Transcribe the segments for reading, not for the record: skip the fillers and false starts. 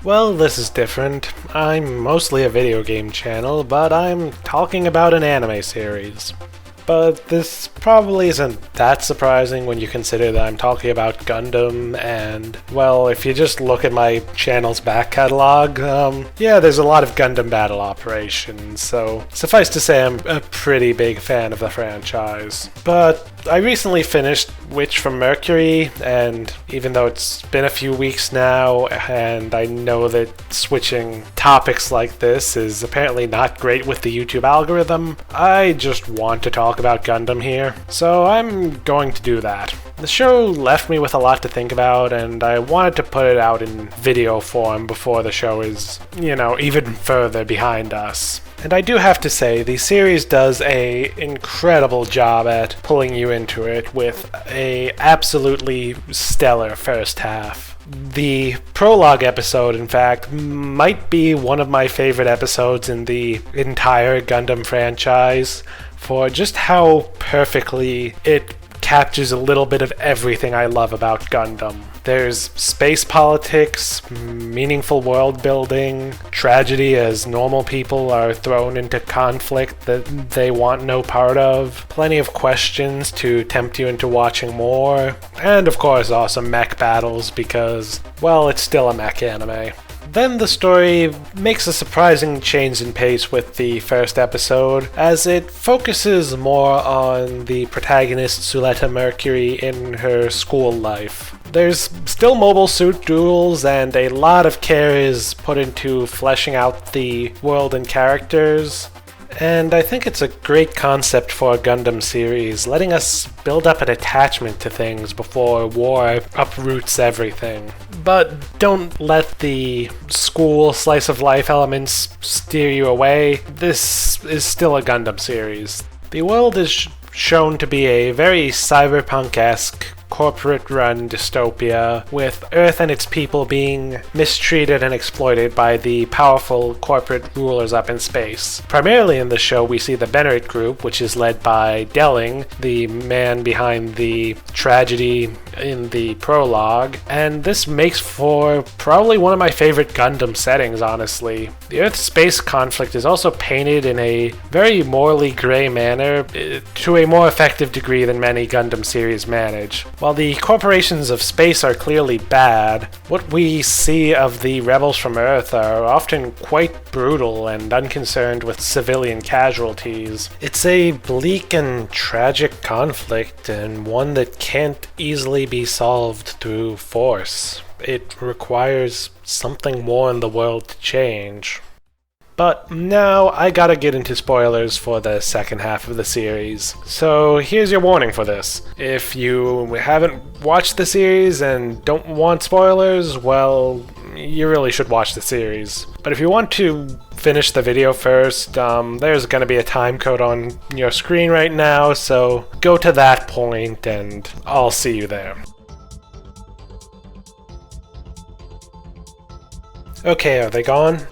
Well, this is different. I'm mostly a video game channel, but I'm talking about an anime series. But this probably isn't that surprising when you consider that I'm talking about Gundam, and, well, if you just look at my channel's back catalog, yeah, there's a lot of Gundam battle operations, so suffice to say I'm a pretty big fan of the franchise. But I recently finished Witch from Mercury, and even though it's been a few weeks now, and I know that switching topics like this is apparently not great with the YouTube algorithm, I just want to talk about Gundam here, so I'm going to do that. The show left me with a lot to think about, and I wanted to put it out in video form before the show is, even further behind us. And I do have to say, the series does an incredible job at pulling you into it with a absolutely stellar first half. The prologue episode, in fact, might be one of my favorite episodes in the entire Gundam franchise for just how perfectly it captures a little bit of everything I love about Gundam. There's space politics, meaningful world building, tragedy as normal people are thrown into conflict that they want no part of, plenty of questions to tempt you into watching more, and of course awesome mech battles because, well, it's still a mech anime. Then the story makes a surprising change in pace with the first episode, as it focuses more on the protagonist Suletta Mercury in her school life. There's still mobile suit duels, and a lot of care is put into fleshing out the world and characters. And I think it's a great concept for a Gundam series, letting us build up an attachment to things before war uproots everything. But don't let the school slice of life elements steer you away. This is still a Gundam series. The world is shown to be a very cyberpunk-esque corporate-run dystopia, with Earth and its people being mistreated and exploited by the powerful corporate rulers up in space. Primarily in the show, we see the Bennett Group, which is led by Delling, the man behind the tragedy in the prologue, and this makes for probably one of my favorite Gundam settings, honestly. The Earth-space conflict is also painted in a very morally gray manner, to a more effective degree than many Gundam series manage. While the corporations of space are clearly bad, what we see of the rebels from Earth are often quite brutal and unconcerned with civilian casualties. It's a bleak and tragic conflict, and one that can't easily be solved through force. It requires something more in the world to change. But now I gotta get into spoilers for the second half of the series. So here's your warning for this. If you haven't watched the series and don't want spoilers, well, you really should watch the series. But if you want to finish the video first, there's gonna be a time code on your screen right now, so go to that point and I'll see you there. Okay, are they gone?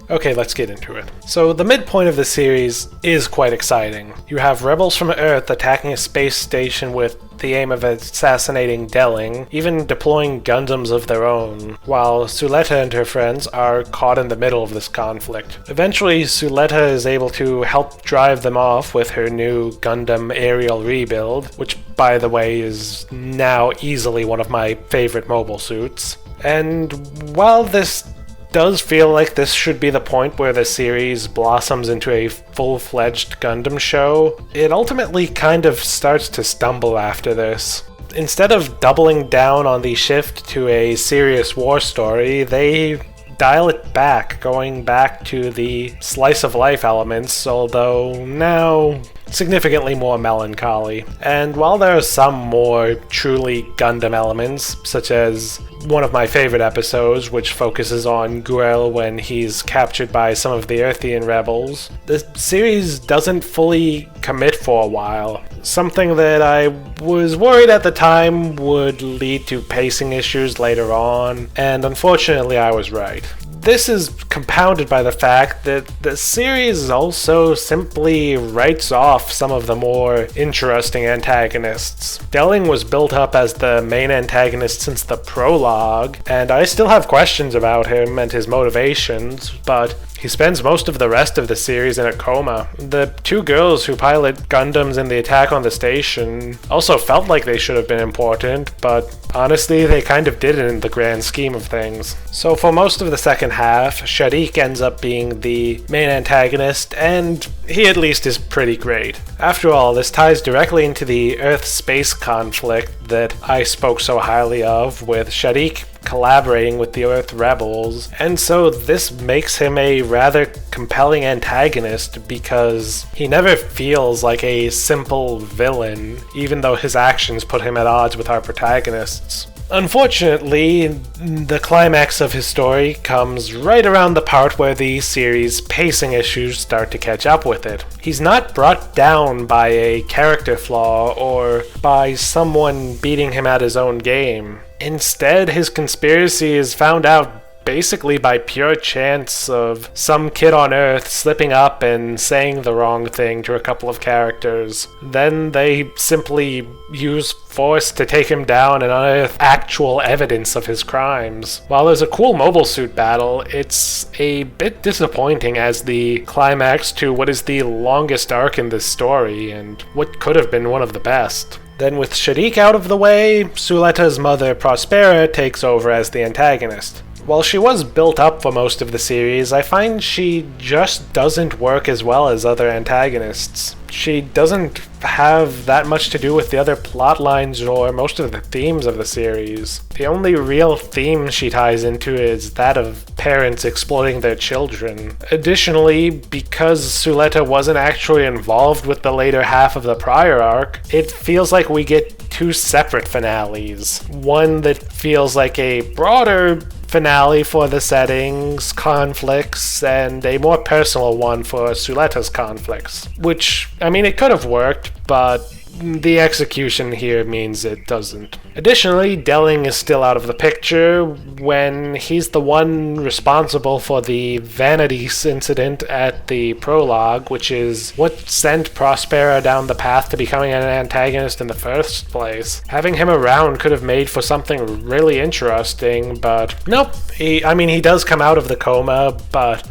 Okay, let's get into it. So the midpoint of the series is quite exciting. You have rebels from Earth attacking a space station with the aim of assassinating Delling, even deploying Gundams of their own, while Suletta and her friends are caught in the middle of this conflict. Eventually, Suletta is able to help drive them off with her new Gundam aerial rebuild, which, by the way, is now easily one of my favorite mobile suits. And while this does feel like this should be the point where the series blossoms into a full-fledged Gundam show, it ultimately kind of starts to stumble after this. Instead of doubling down on the shift to a serious war story, they dial it back, going back to the slice-of-life elements, although now significantly more melancholy. And while there are some more truly Gundam elements, such as one of my favorite episodes, which focuses on Guel when he's captured by some of the Earthian rebels, the series doesn't fully commit for a while. Something that I was worried at the time would lead to pacing issues later on, and unfortunately I was right. this is compounded by the fact that the series also simply writes off some of the more interesting antagonists. Delling was built up as the main antagonist since the prologue, and I still have questions about him and his motivations, but he spends most of the rest of the series in a coma. The two girls who pilot Gundams in the attack on the station also felt like they should have been important, but honestly, they kind of didn't in the grand scheme of things. So for most of the second half, Sharik ends up being the main antagonist, and he at least is pretty great. After all, this ties directly into the Earth-space conflict that I spoke so highly of, with Sharik collaborating with the Earth rebels, and so this makes him a rather compelling antagonist because he never feels like a simple villain, even though his actions put him at odds with our protagonists. Unfortunately, the climax of his story comes right around the part where the series' pacing issues start to catch up with it. He's not brought down by a character flaw or by someone beating him at his own game. Instead, his conspiracy is found out basically by pure chance of some kid on Earth slipping up and saying the wrong thing to a couple of characters. Then they simply use force to take him down and unearth actual evidence of his crimes. While there's a cool mobile suit battle, it's a bit disappointing as the climax to what is the longest arc in this story and what could have been one of the best. Then with Sharik out of the way, Suleta's mother Prospera takes over as the antagonist. While she was built up for most of the series, I find she just doesn't work as well as other antagonists. She doesn't have that much to do with the other plot lines or most of the themes of the series. The only real theme she ties into is that of parents exploiting their children. Additionally, because Suleta wasn't actually involved with the later half of the prior arc, it feels like we get two separate finales. One that feels like a broader finale for the settings, conflicts, and a more personal one for Suleta's conflicts. Which, I mean, it could have worked, but the execution here means it doesn't. Additionally, Delling is still out of the picture when he's the one responsible for the Vanities incident at the prologue, which is what sent Prospera down the path to becoming an antagonist in the first place. Having him around could have made for something really interesting, but nope. He does come out of the coma, but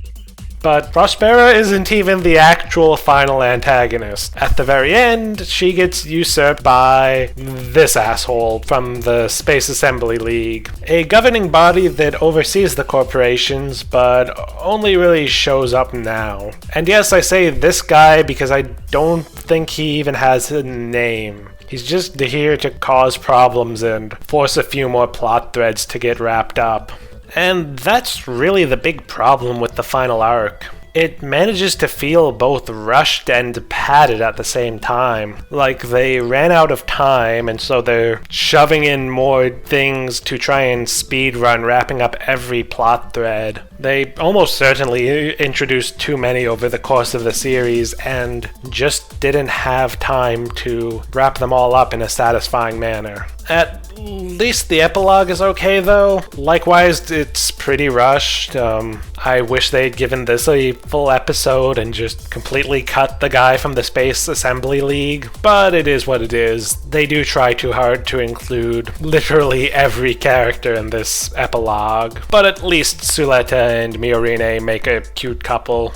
Prospera isn't even the actual final antagonist. At the very end, she gets usurped by this asshole from the Space Assembly League, a governing body that oversees the corporations, but only really shows up now. And yes, I say this guy because I don't think he even has a name. He's just here to cause problems and force a few more plot threads to get wrapped up. And that's really the big problem with the final arc. It manages to feel both rushed and padded at the same time. Like they ran out of time, and so they're shoving in more things to try and speedrun wrapping up every plot thread. They almost certainly introduced too many over the course of the series and just didn't have time to wrap them all up in a satisfying manner. At least the epilogue is okay though. Likewise, it's pretty rushed. I wish they'd given this a full episode and just completely cut the guy from the Space Assembly League, but it is what it is. They do try too hard to include literally every character in this epilogue, but at least Suleta and Miorine make a cute couple.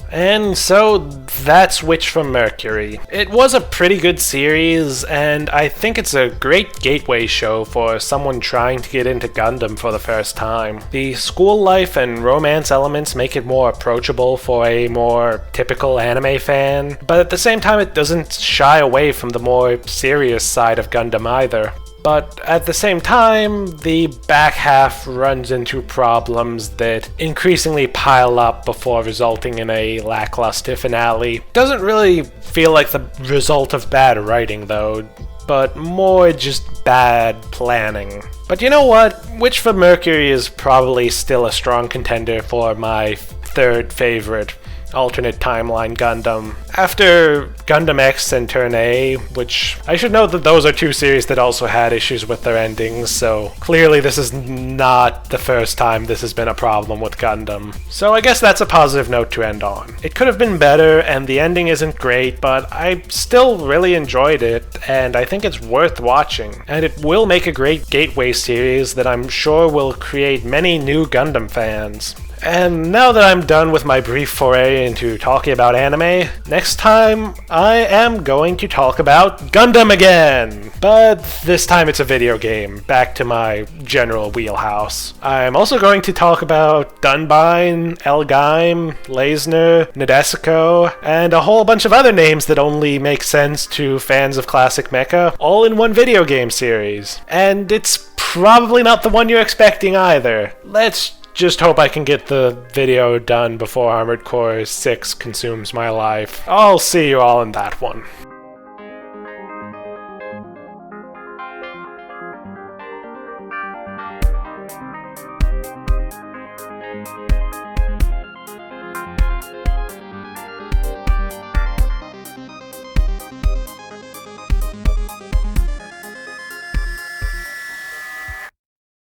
And so that's Witch from Mercury. It was a pretty good series, and I think it's a great gateway show for someone trying to get into Gundam for the first time. The school life and romance elements make it more approachable for a more typical anime fan, but at the same time it doesn't shy away from the more serious side of Gundam either. But at the same time, the back half runs into problems that increasingly pile up before resulting in a lackluster finale. Doesn't really feel like the result of bad writing though, but more just bad planning. But you know what? Witch from Mercury is probably still a strong contender for my third favorite. alternate timeline Gundam. After Gundam X and Turn A, which I should note that those are two series that also had issues with their endings, so clearly this is not the first time this has been a problem with Gundam. So I guess that's a positive note to end on. It could have been better, and the ending isn't great, but I still really enjoyed it, and I think it's worth watching. And it will make a great gateway series that I'm sure will create many new Gundam fans. And now that I'm done with my brief foray into talking about anime, next time I am going to talk about Gundam again! But this time it's a video game, back to my general wheelhouse. I'm also going to talk about Dunbine, Elgaim, Leisner, Nadesico, and a whole bunch of other names that only make sense to fans of classic mecha, all in one video game series. And it's probably not the one you're expecting either. Let's just hope I can get the video done before Armored Core 6 consumes my life. I'll see you all in that one.